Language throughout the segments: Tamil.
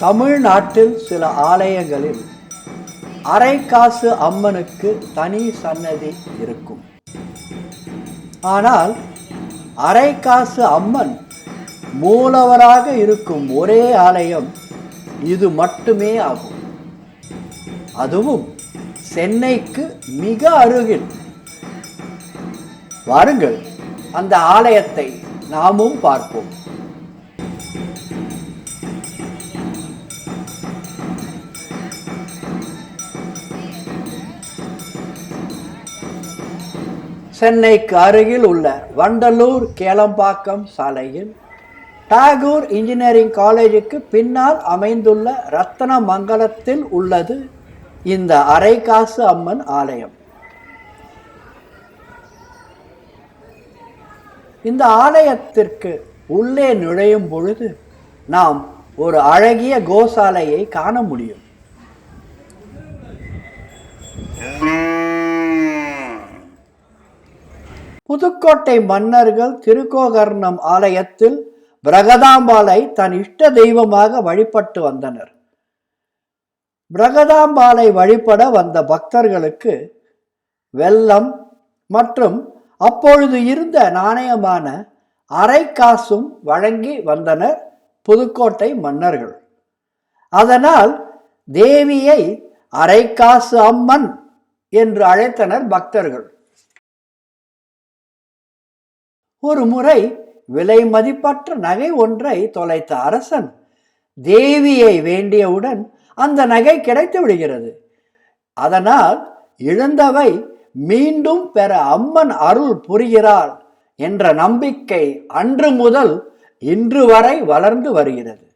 தமிழ்நாட்டில் சில ஆலயங்களில் அரைக்காசு அம்மனுக்கு தனி சன்னதி இருக்கும். ஆனால் அரைக்காசு அம்மன் மூலவராக இருக்கும் ஒரே ஆலயம் இது மட்டுமே ஆகும். அதுவும் சென்னைக்கு மிக அருகில். வாருங்கள், அந்த ஆலயத்தை நாமும் பார்ப்போம். சென்னைக்கு அருகில் உள்ள வண்டலூர் கேளம்பாக்கம் சாலையில் டாகூர் இன்ஜினியரிங் காலேஜுக்கு பின்னால் அமைந்துள்ள ரத்தனமங்கலத்தில் உள்ளது இந்த அரைக்காசு அம்மன் ஆலயம். இந்த ஆலயத்திற்கு உள்ளே நுழையும் பொழுது நாம் ஒரு அழகிய கோசாலையை காண முடியும். புதுக்கோட்டை மன்னர்கள் திருக்கோகர்ணம் ஆலயத்தில் பிரகதாம்பாளை தன் இஷ்ட தெய்வமாக வழிபட்டு வந்தனர். பிரகதாம்பாளை வழிபட வந்த பக்தர்களுக்கு வெல்லம் மற்றும் அப்பொழுது இருந்த நாணயமான அரைக்காசும் வழங்கி வந்தனர் புதுக்கோட்டை மன்னர்கள். அதனால் தேவியை அரைக்காசு அம்மன் என்று அழைத்தனர் பக்தர்கள். ஒரு முறை விலை மதிப்பற்ற நகை ஒன்றை தொலைத்த அரசன் தேவியை வேண்டியவுடன் அந்த நகை கிடைத்து விடுகிறது. அதனால் இழந்தவை மீண்டும் பெற அம்மன் அருள் புரிகிறாள் என்ற நம்பிக்கை அன்று முதல் இன்று வரை வளர்ந்து வருகிறது.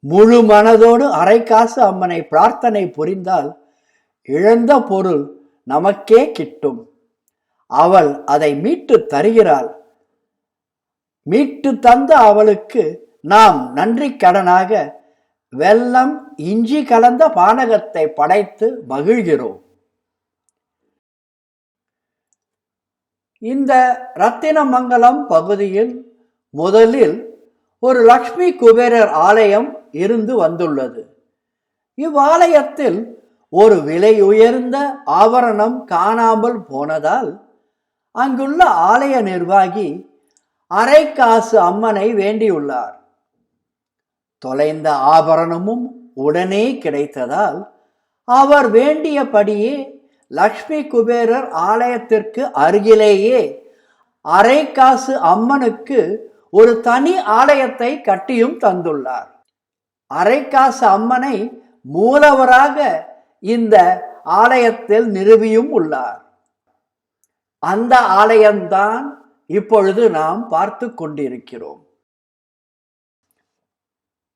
முழு மனதோடு அரைக்காசு அம்மனை பிரார்த்தனை புரிந்தால் இழந்த பொருள் நமக்கே கிட்டும். அவள் அதை மீட்டு தருகிறாள். மீட்டு தந்த அவளுக்கு நாம் நன்றி கடனாக வெல்லம் இஞ்சி கலந்த பானகத்தை படைத்து மகிழ்கிறோம். இந்த ரத்தினமங்கலம் பகுதியில் முதலில் ஒரு லக்ஷ்மி குபேரர் ஆலயம் இருந்து வந்துள்ளது. இவ்வாலயத்தில் ஒரு விலை உயர்ந்த ஆபரணம் காணாமல் போனதால் அங்குள்ள ஆலய நிர்வாகி அரைக்காசு அம்மனை வேண்டியுள்ளார். தொலைந்த ஆபரணமும் உடனே கிடைத்ததால் அவர் வேண்டியபடியே லக்ஷ்மி குபேரர் ஆலயத்திற்கு அருகிலேயே அரைக்காசு அம்மனுக்கு ஒரு தனி ஆலயத்தை கட்டியும் தந்துள்ளார். அரைக்காசு அம்மனை மூலவராக இந்த ஆலயத்தில் நிறுவியும் உள்ளார். அந்த ஆலயம்தான் இப்பொழுது நாம் பார்த்து கொண்டிருக்கிறோம்.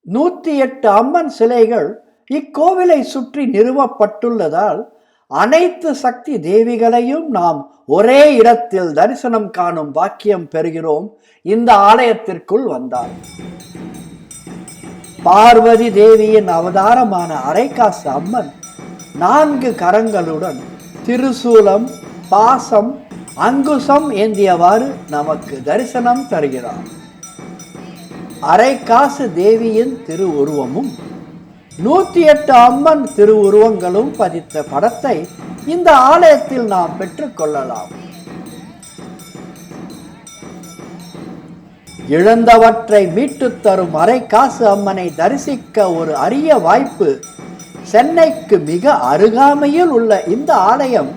108 அம்மன் சிலைகள் இக்கோவிலை சுற்றி நிறுவப்பட்டுள்ளதால் அனைத்து சக்தி தேவிகளையும் நாம் ஒரே இடத்தில் தரிசனம் காணும் பாக்கியம் பெறுகிறோம். இந்த ஆலயத்திற்குள் வந்தால் பார்வதி தேவியின் அவதாரமான அரைக்காசு அம்மன் 4 கரங்களுடன் திருசூலம், பாசம், அங்குசம் ஏந்தியவாறு நமக்கு தரிசனம் தருகிறார். அரைக்காசு தேவியின் திருவுருவமும் 108 அம்மன் திருவுருவங்களும் பதித்த படத்தை இந்த ஆலயத்தில் நாம் பெற்றுக்கொள்ளலாம். இழந்தவற்றை மீட்டு தரும் அரைக்காசு அம்மனை தரிசிக்க ஒரு அரிய வாய்ப்பு சென்னைக்கு மிக அருகாமையில் உள்ள இந்த ஆலயம்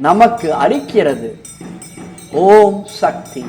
நமக்கு அளிக்கிறது. ஓம் சக்தி.